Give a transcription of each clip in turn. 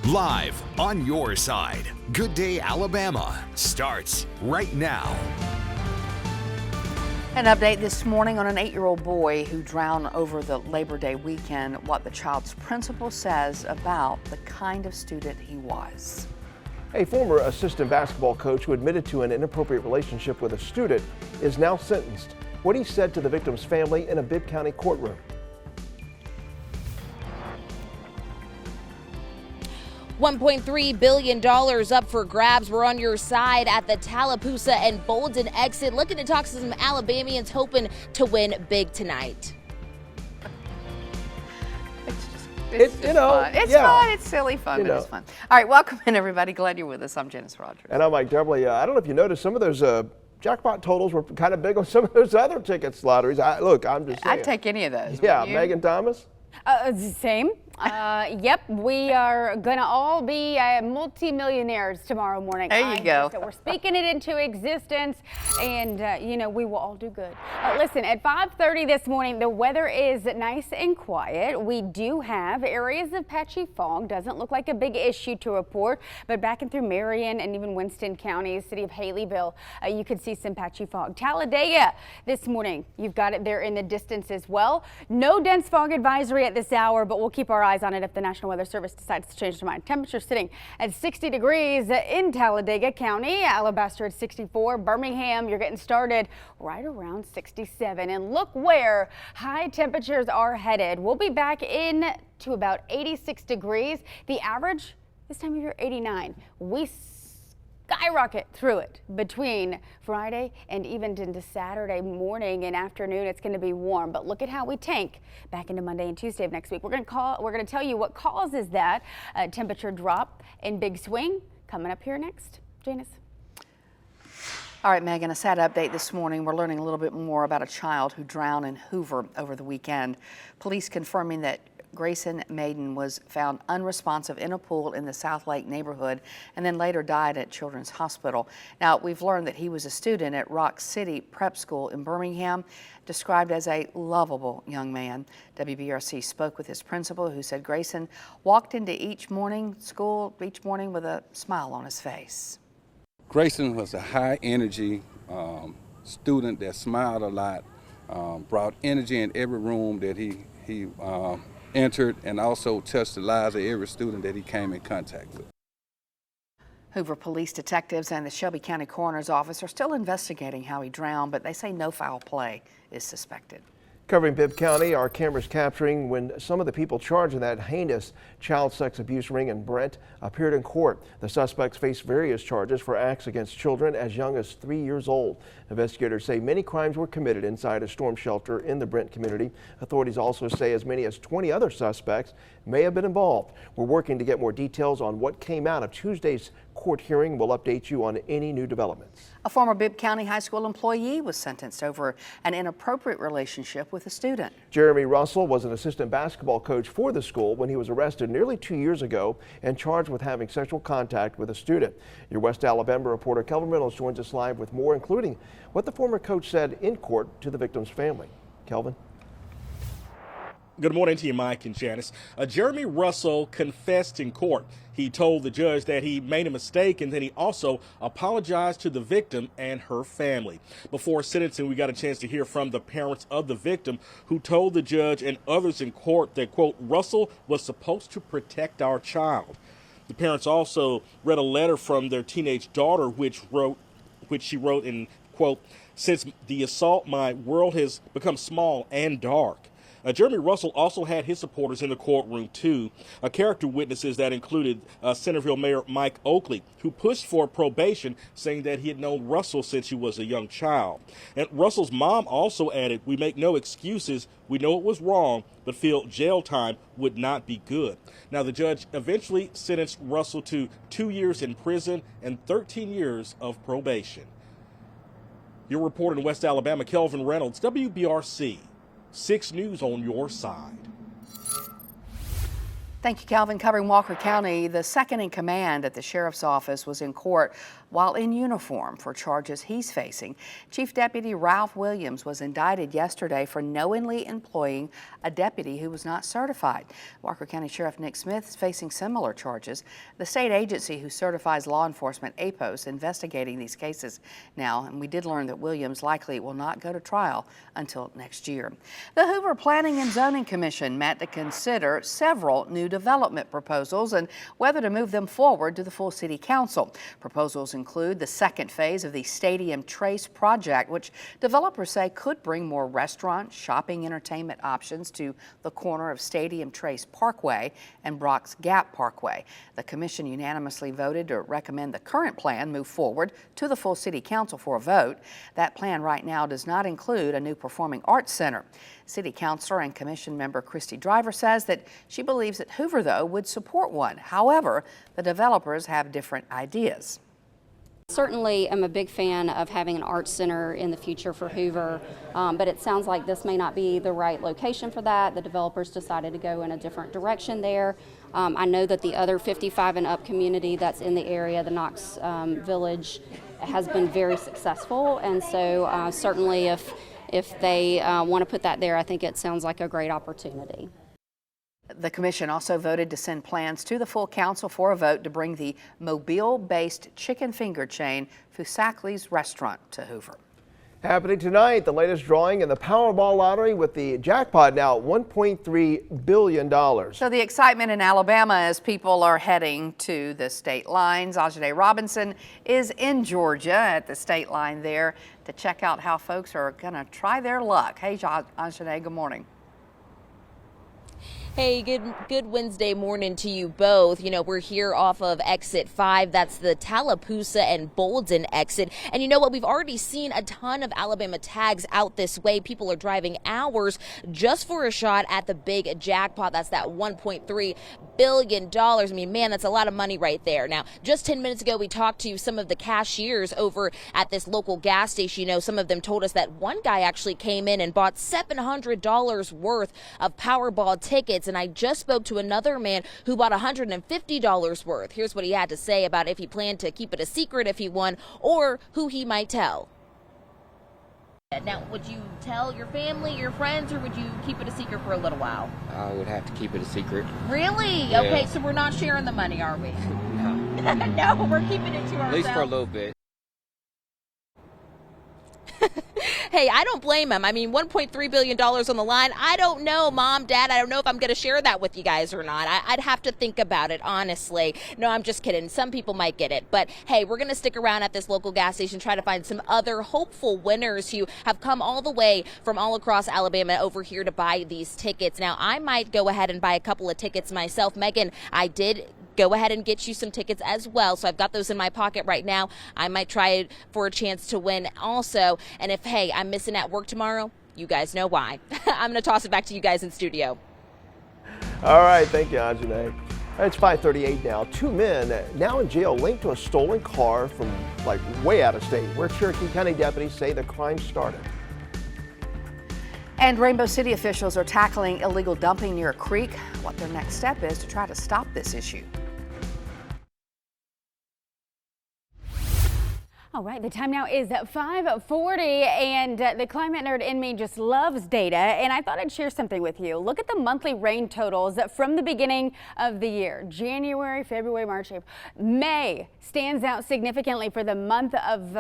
Live on your side. Good Day Alabama starts right now. An update this morning on an 8-year-old boy who drowned over the Labor Day weekend. What the child's principal says about the kind of student he was. A former assistant basketball coach who admitted to an inappropriate relationship with a student is now sentenced. What he said to the victim's family in a Bibb County courtroom. $1.3 billion up for grabs. We're on your side at the Tallapoosa and Bolden exit, looking to talk to some Alabamians hoping to win big tonight. It's fun. It's silly fun, but it's fun. All right, welcome in, everybody. Glad you're with us. I'm Janice Rogers. And I'm Mike Deverly. I don't know if you noticed, some of those jackpot totals were kind of big on some of those other tickets lotteries. Look, I'm just saying. I'd take any of those. Yeah, Megan Thomas? Same. Yep, we are going to all be multimillionaires tomorrow morning. There you go. We're speaking it into existence, and, we will all do good. Listen, at 5:30 this morning, the weather is nice and quiet. We do have areas of patchy fog. Doesn't look like a big issue to report, but back and through Marion and even Winston counties, city of Haleyville, you could see some patchy fog. Talladega this morning, you've got it there in the distance as well. No dense fog advisory at this hour, but we'll keep our eyes on it if the National Weather Service decides to change their mind. Temperature sitting at 60 degrees in Talladega County, Alabaster at 64, Birmingham, you're getting started right around 67. And look where high temperatures are headed. We'll be back in to about 86 degrees. The average this time of year, 89. We skyrocket through it between Friday and even into Saturday morning and afternoon. It's going to be warm, but look at how we tank back into Monday and Tuesday of next week. We're going to tell you what causes that temperature drop and big swing coming up here next. Janice. All right, Megan, a sad update this morning. We're learning a little bit more about a child who drowned in Hoover over the weekend. Police confirming that Grayson Maiden was found unresponsive in a pool in the South Lake neighborhood and then later died at Children's Hospital. Now, we've learned that he was a student at Rock City Prep School in Birmingham, described as a lovable young man. WBRC spoke with his principal, who said Grayson walked into school each morning with a smile on his face. Grayson was a high energy student that smiled a lot, brought energy in every room that he entered, and also touched the lives of every student that he came in contact with. Hoover police detectives and the Shelby County Coroner's Office are still investigating how he drowned, but they say no foul play is suspected. Covering Bibb County, our cameras capturing when some of the people charged in that heinous child sex abuse ring in Brent appeared in court. The suspects face various charges for acts against children as young as 3 years old. Investigators say many crimes were committed inside a storm shelter in the Brent community. Authorities also say as many as 20 other suspects may have been involved. We're working to get more details on what came out of Tuesday's court hearing. We'll update you on any new developments. A former Bibb County High School employee was sentenced over an inappropriate relationship with a student. Jeremy Russell was an assistant basketball coach for the school when he was arrested nearly 2 years ago and charged with having sexual contact with a student. Your West Alabama reporter Kelvin Reynolds joins us live with more, including what the former coach said in court to the victim's family. Kelvin. Good morning to you, Mike and Janice. Jeremy Russell confessed in court. He told the judge that he made a mistake, and then he also apologized to the victim and her family. Before sentencing, we got a chance to hear from the parents of the victim, who told the judge and others in court that, quote, Russell was supposed to protect our child. The parents also read a letter from their teenage daughter, which she wrote in, quote, since the assault, my world has become small and dark. Jeremy Russell also had his supporters in the courtroom, too. Character witnesses that included Centerville Mayor Mike Oakley, who pushed for probation, saying that he had known Russell since he was a young child. And Russell's mom also added, we make no excuses. We know it was wrong, but feel jail time would not be good. Now, the judge eventually sentenced Russell to 2 years in prison and 13 years of probation. Your reporter in West Alabama, Kelvin Reynolds, WBRC. 6 News on your side. Thank you, Calvin. Covering Walker County, the second in command at the sheriff's office was in court while in uniform for charges he's facing. Chief Deputy Ralph Williams was indicted yesterday for knowingly employing a deputy who was not certified. Walker County Sheriff Nick Smith is facing similar charges. The state agency who certifies law enforcement, APOS, investigating these cases now, and we did learn that Williams likely will not go to trial until next year. The Hoover Planning and Zoning Commission met to consider several new development proposals and whether to move them forward to the full City Council. Proposals include the second phase of the Stadium Trace project, which developers say could bring more restaurant, shopping, entertainment options to the corner of Stadium Trace Parkway and Brock's Gap Parkway. The commission unanimously voted to recommend the current plan move forward to the full City Council for a vote. That plan right now does not include a new performing arts center. City Councilor and Commission member Christy Driver says that she believes that Hoover, though, would support one. However, the developers have different ideas. Certainly am a big fan of having an arts center in the future for Hoover, but it sounds like this may not be the right location for that. The developers decided to go in a different direction there. I know that the other 55 and up community that's in the area, the Knox Village, has been very successful, and so certainly if they want to put that there, I think it sounds like a great opportunity. The commission also voted to send plans to the full council for a vote to bring the Mobile-based chicken finger chain Fusakli's restaurant to Hoover. Happening tonight, the latest drawing in the Powerball lottery with the jackpot now at $1.3 billion. So the excitement in Alabama as people are heading to the state lines. Ajay Robinson is in Georgia at the state line there to check out how folks are going to try their luck. Hey, Ajay, good morning. Hey, good Wednesday morning to you both. You know, we're here off of exit 5. That's the Tallapoosa and Bolden exit. And you know what? We've already seen a ton of Alabama tags out this way. People are driving hours just for a shot at the big jackpot. That's that $1.3 billion. I mean, man, that's a lot of money right there. Now, just 10 minutes ago, we talked to some of the cashiers over at this local gas station. You know, some of them told us that one guy actually came in and bought $700 worth of Powerball tickets. And I just spoke to another man who bought $150 worth. Here's what he had to say about if he planned to keep it a secret if he won or who he might tell. Now, would you tell your family, your friends, or would you keep it a secret for a little while? I would have to keep it a secret. Really? Yeah. Okay, so we're not sharing the money, are we? No. No, we're keeping it to ourselves. At least for a little bit. Hey, I don't blame him. I mean, $1.3 billion on the line. I don't know, Mom, Dad. I don't know if I'm going to share that with you guys or not. I'd have to think about it, honestly. No, I'm just kidding. Some people might get it. But, hey, we're going to stick around at this local gas station, try to find some other hopeful winners who have come all the way from all across Alabama over here to buy these tickets. Now, I might go ahead and buy a couple of tickets myself. Megan, I did go ahead and get you some tickets as well. So I've got those in my pocket right now. I might try it for a chance to win also. And if, hey, I'm missing at work tomorrow, you guys know why. I'm going to toss it back to you guys in studio. All right. Thank you, Ajay. It's 5:38 now. 2 men now in jail linked to a stolen car from like way out of state where Cherokee County deputies say the crime started. And Rainbow City officials are tackling illegal dumping near a creek. What their next step is to try to stop this issue. All right, the time now is 5:40, and the climate nerd in me just loves data, and I thought I'd share something with you. Look at the monthly rain totals from the beginning of the year. January, February, March, April. May stands out significantly for the month of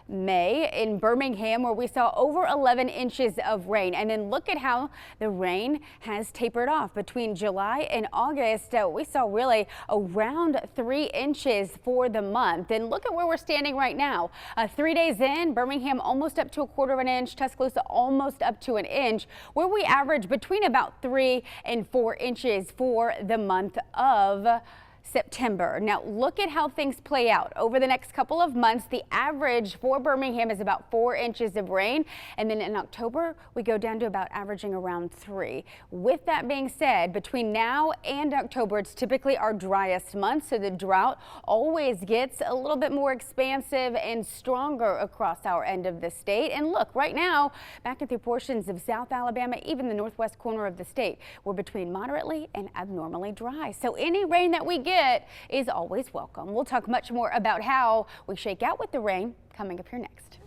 May in Birmingham, where we saw over 11 inches of rain. And then look at how the rain has tapered off. Between July and August, we saw really around 3 inches for the month. And look at where we're standing right now. 3 days in, Birmingham almost up to 1/4 inch, Tuscaloosa almost up to 1 inch, where we average between about 3 and 4 inches for the month of September. Now look at how things play out over the next couple of months. The average for Birmingham is about 4 inches of rain, and then in October we go down to about averaging around 3. With that being said, between now and October, it's typically our driest month, so the drought always gets a little bit more expansive and stronger across our end of the state. And look, right now, back through portions of South Alabama, even the northwest corner of the state, we're between moderately and abnormally dry. So any rain that we get bit is always welcome. We'll talk much more about how we shake out with the rain coming up here next.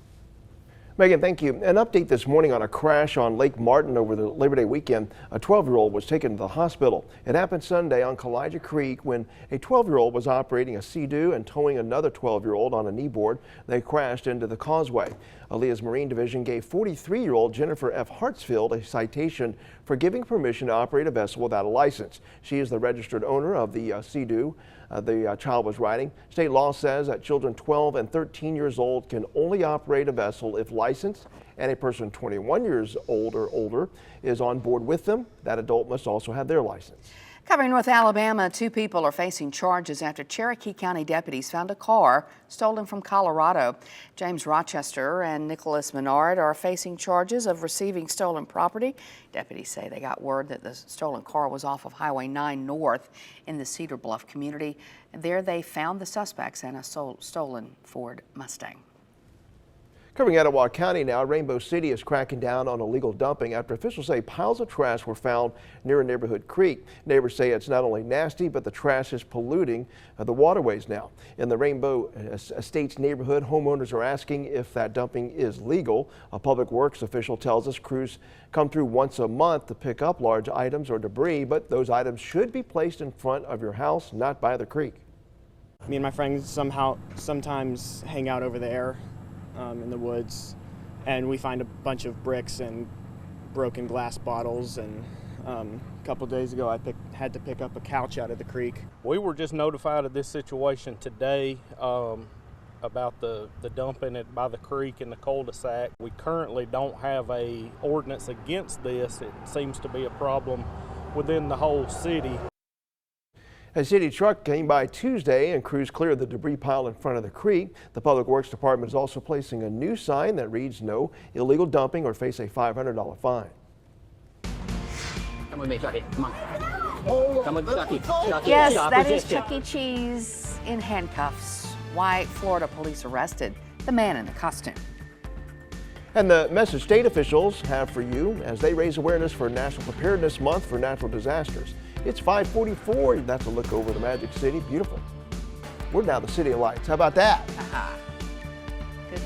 Megan, thank you. An update this morning on a crash on Lake Martin over the Labor Day weekend. A 12-year-old was taken to the hospital. It happened Sunday on Kalijah Creek when a 12-year-old was operating a Sea-Doo and towing another 12-year-old on a kneeboard. They crashed into the causeway. Aaliyah's Marine Division gave 43-year-old Jennifer F. Hartsfield a citation for giving permission to operate a vessel without a license. She is the registered owner of the Sea-Doo the child was riding. State law says that children 12 and 13 years old can only operate a vessel if licensed, and a person 21 years old or older is on board with them. That adult must also have their license. Covering North Alabama, 2 people are facing charges after Cherokee County deputies found a car stolen from Colorado. James Rochester and Nicholas Menard are facing charges of receiving stolen property. Deputies say they got word that the stolen car was off of Highway 9 North in the Cedar Bluff community. There they found the suspects and a stolen Ford Mustang. Covering Etowah County now, Rainbow City is cracking down on illegal dumping after officials say piles of trash were found near a neighborhood creek. Neighbors say it's not only nasty, but the trash is polluting the waterways now. In the Rainbow Estates neighborhood, homeowners are asking if that dumping is legal. A public works official tells us crews come through once a month to pick up large items or debris, but those items should be placed in front of your house, not by the creek. Me and my friends sometimes hang out over there in the woods, and we find a bunch of bricks and broken glass bottles, and a couple days ago I had to pick up a couch out of the creek. We were just notified of this situation today about the dumping it by the creek in the cul-de-sac. We currently don't have a ordinance against this. It seems to be a problem within the whole city. A city truck came by Tuesday and crews cleared the debris pile in front of the creek. The Public Works Department is also placing a new sign that reads "No illegal dumping" or face a $500 fine. Come with me, Chucky. Come on. Come with Chucky. Yes, that is Chuck E. Cheese in handcuffs. Why Florida police arrested the man in the costume. And the message state officials have for you as they raise awareness for National Preparedness Month for natural disasters. It's 5:44. That's a look over the Magic City. Beautiful. We're now the City of Lights. How about that? Good.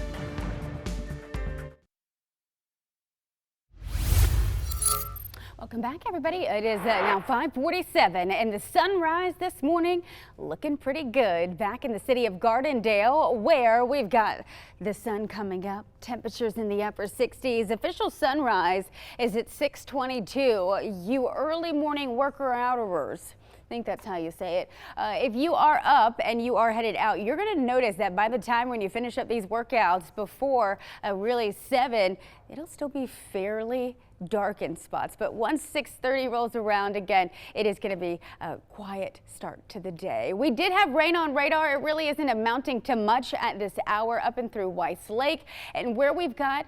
Welcome back, everybody. It is now 5:47, and the sunrise this morning looking pretty good back in the city of Gardendale, where we've got the sun coming up, temperatures in the upper 60s. Official sunrise is at 6:22. You early morning worker outerers, I think that's how you say it. If you are up and you are headed out, you're going to notice that by the time when you finish up these workouts before really 7, it'll still be fairly dark in spots. But once 6:30 rolls around again, it is going to be a quiet start to the day. We did have rain on radar. It really isn't amounting to much at this hour up and through Weiss Lake, and where we've got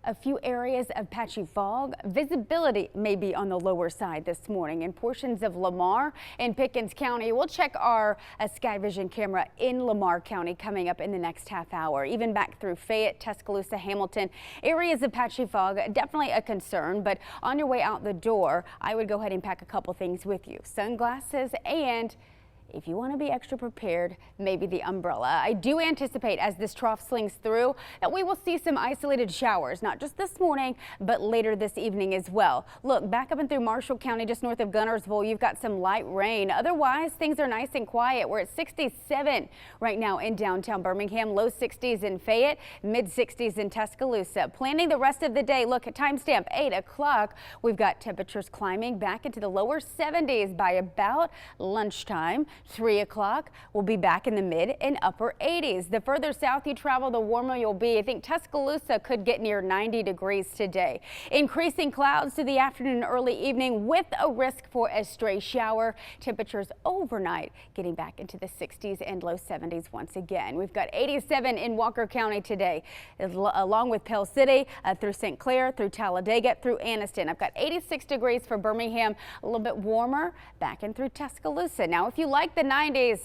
a few areas of patchy fog. Visibility may be on the lower side this morning in portions of Lamar and Pickens County. We'll check our Sky Vision camera in Lamar County coming up in the next half hour. Even back through Fayette, Tuscaloosa, Hamilton, areas of patchy fog, definitely a concern. But on your way out the door, I would go ahead and pack a couple things with you. Sunglasses, and if you want to be extra prepared, maybe the umbrella. I do anticipate as this trough slings through that we will see some isolated showers, not just this morning, but later this evening as well. Look, back up and through Marshall County, just north of Gunnersville, you've got some light rain. Otherwise, things are nice and quiet. We're at 67 right now in downtown Birmingham, low 60s in Fayette, mid 60s in Tuscaloosa. Planning the rest of the day, look at timestamp 8 o'clock. We've got temperatures climbing back into the lower 70s by about lunchtime. 3 o'clock, we'll be back in the mid and upper 80s. The further south you travel, the warmer you'll be. I think Tuscaloosa could get near 90 degrees today. Increasing clouds to the afternoon and early evening with a risk for a stray shower. Temperatures overnight getting back into the 60s and low 70s once again. We've got 87 in Walker County today, along with Pell City, through St. Clair, through Talladega, through Anniston. I've got 86 degrees for Birmingham, a little bit warmer back in through Tuscaloosa. Now, if you like the 90s,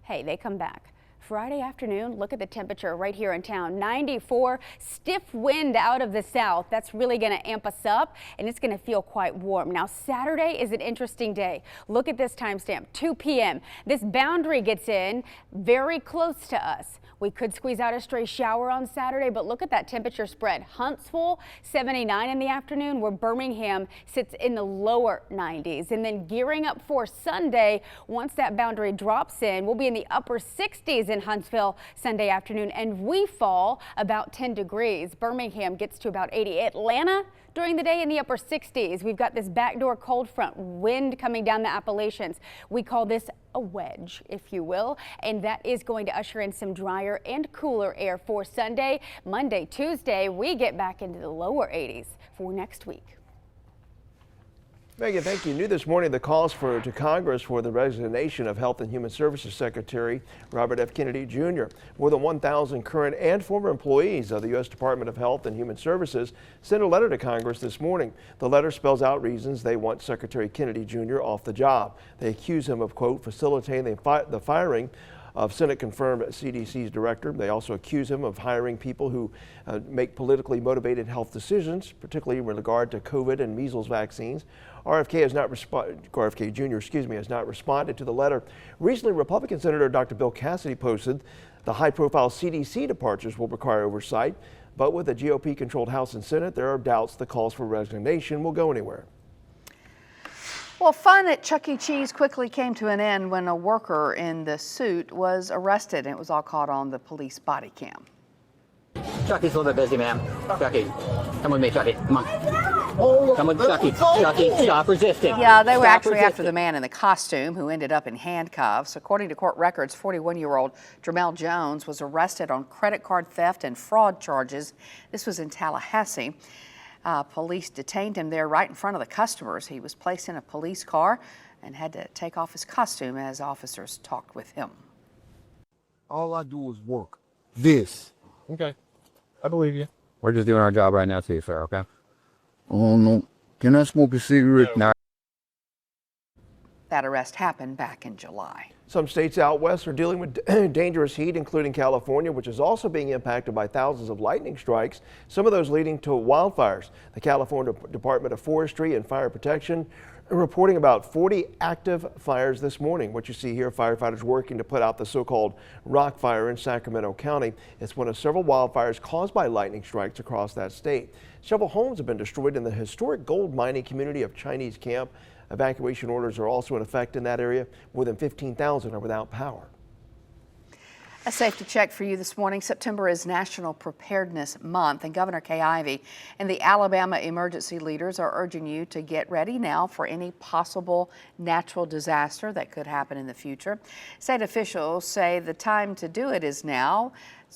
hey, they come back Friday afternoon, look at the temperature right here in town, 94, stiff wind out of the south. That's really going to amp us up and it's going to feel quite warm. Now Saturday is an interesting day. Look at this timestamp, 2 p.m. This boundary gets in very close to us. We could squeeze out a stray shower on Saturday, but look at that temperature spread. Huntsville, 79 in the afternoon, where Birmingham sits in the lower 90s. And then gearing up for Sunday, once that boundary drops in, we'll be in the upper 60s in Huntsville Sunday afternoon, and we fall about 10 degrees. Birmingham gets to about 80. Atlanta, during the day in the upper 60s. We've got this backdoor cold front, wind coming down the Appalachians. We call this a wedge, if you will, and that is going to usher in some drier and cooler air for Sunday. Monday, Tuesday, we get back into the lower 80s for next week. Megan, thank you. New this morning, the calls to Congress for the resignation of Health and Human Services Secretary Robert F. Kennedy Jr. More than 1,000 current and former employees of the U.S. Department of Health and Human Services sent a letter to Congress this morning. The letter spells out reasons they want Secretary Kennedy Jr. off the job. They accuse him of, quote, facilitating the firing of Senate-confirmed CDC's director. They also accuse him of hiring people who make politically motivated health decisions, particularly in regard to COVID and measles vaccines. RFK Jr. has not responded to the letter. Recently, Republican Senator Dr. Bill Cassidy posted the high-profile CDC departures will require oversight, but with a GOP-controlled House and Senate, there are doubts the calls for resignation will go anywhere. Well, fun at Chuck E. Cheese quickly came to an end when a worker in the suit was arrested, and it was all caught on the police body cam. Chucky's a little bit busy, ma'am. Chucky, come with me, Chucky. Come on. Come with Chucky. Chucky, stop resisting. Yeah, they were Stop actually resisting. after the man in the costume who ended up in handcuffs. According to court records, 41-year-old Jermel Jones was arrested on credit card theft and fraud charges. This was in Tallahassee. Police detained him there right in front of the customers. He was placed in a police car and had to take off his costume as officers talked with him. All I do is work. This. Okay. I believe you. We're just doing our job right now too, sir, okay? Oh, no. Can I smoke a cigarette? No. That arrest happened back in July. Some states out west are dealing with dangerous heat, including California, which is also being impacted by thousands of lightning strikes, some of those leading to wildfires. The California Department of Forestry and Fire Protection are reporting about 40 active fires this morning. What you see here, firefighters working to put out the so-called rock fire in Sacramento County. It's one of several wildfires caused by lightning strikes across that state. Several homes have been destroyed in the historic gold mining community of Chinese Camp. Evacuation orders are also in effect in that area. More than 15,000 are without power. A safety check for you this morning. September is National Preparedness Month, and Governor Kay Ivey and the Alabama emergency leaders are urging you to get ready now for any possible natural disaster that could happen in the future. State officials say the time to do it is now,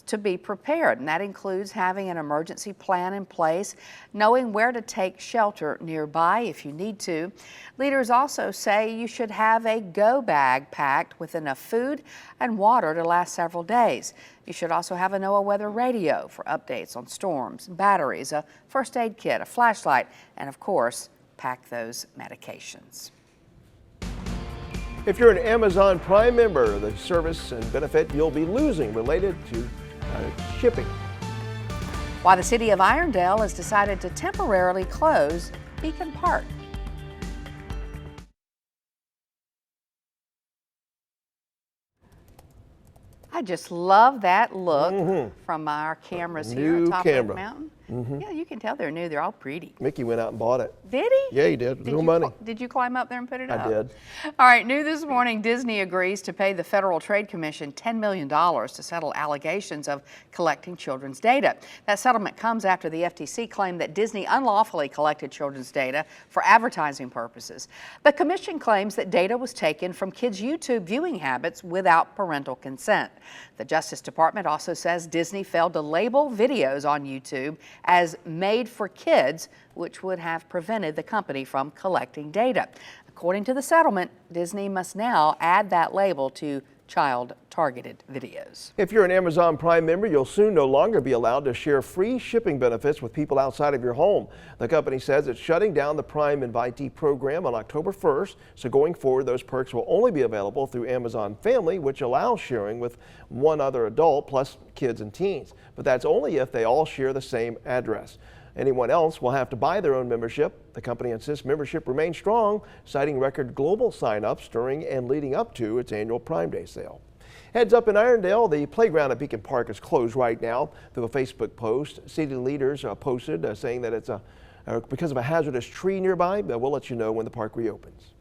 to be prepared, and that includes having an emergency plan in place, knowing where to take shelter nearby if you need to. Leaders also say you should have a go bag packed with enough food and water to last several days. You should also have a NOAA weather radio for updates on storms, batteries, a first aid kit, a flashlight, and of course, pack those medications. If you're an Amazon Prime member, the service and benefit you'll be losing related to shipping. Why the city of Irondale has decided to temporarily close Beacon Park. I just love that look from our cameras here on top of the mountain. Yeah, you can tell they're new. They're all pretty. Mickey went out and bought it. Did he? Yeah, he did. Real money. Did you climb up there and put it up? I did. All right, new this morning, Disney agrees to pay the Federal Trade Commission $10 million to settle allegations of collecting children's data. That settlement comes after the FTC claimed that Disney unlawfully collected children's data for advertising purposes. The commission claims that data was taken from kids' YouTube viewing habits without parental consent. The Justice Department also says Disney failed to label videos on YouTube as made for kids, which would have prevented the company from collecting data. According to the settlement, Disney must now add that label to child-targeted videos. If you're an Amazon Prime member, you'll soon no longer be allowed to share free shipping benefits with people outside of your home. The company says it's shutting down the Prime Invitee program on October 1st, so going forward, those perks will only be available through Amazon Family, which allows sharing with one other adult plus kids and teens. But that's only if they all share the same address. Anyone else will have to buy their own membership. The company insists membership remains strong, citing record global sign-ups during and leading up to its annual Prime Day sale. Heads up in Irondale, the playground at Beacon Park is closed right now. Through a Facebook post, city leaders posted saying that it's because of a hazardous tree nearby. We'll let you know when the park reopens.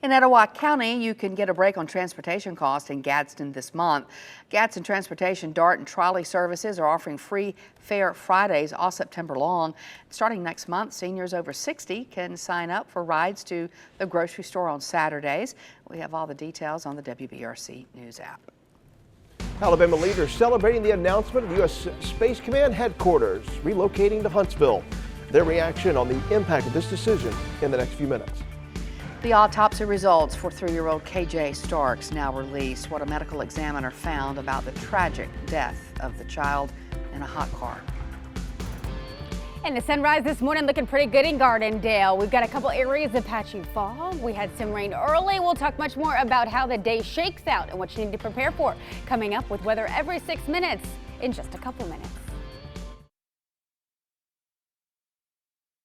In Etowah County, you can get a break on transportation costs in Gadsden this month. Gadsden Transportation DART and trolley services are offering free fare Fridays all September long. Starting next month, seniors over 60 can sign up for rides to the grocery store on Saturdays. We have all the details on the WBRC News app. Alabama leaders celebrating the announcement of the U.S. Space Command headquarters relocating to Huntsville. Their reaction on the impact of this decision in the next few minutes. The autopsy results for 3-year-old KJ Starks now released. What a medical examiner found about the tragic death of the child in a hot car. And the sunrise this morning looking pretty good in Gardendale. We've got a couple areas of patchy fog. We had some rain early. We'll talk much more about how the day shakes out and what you need to prepare for. Coming up with weather every 6 minutes in just a couple minutes.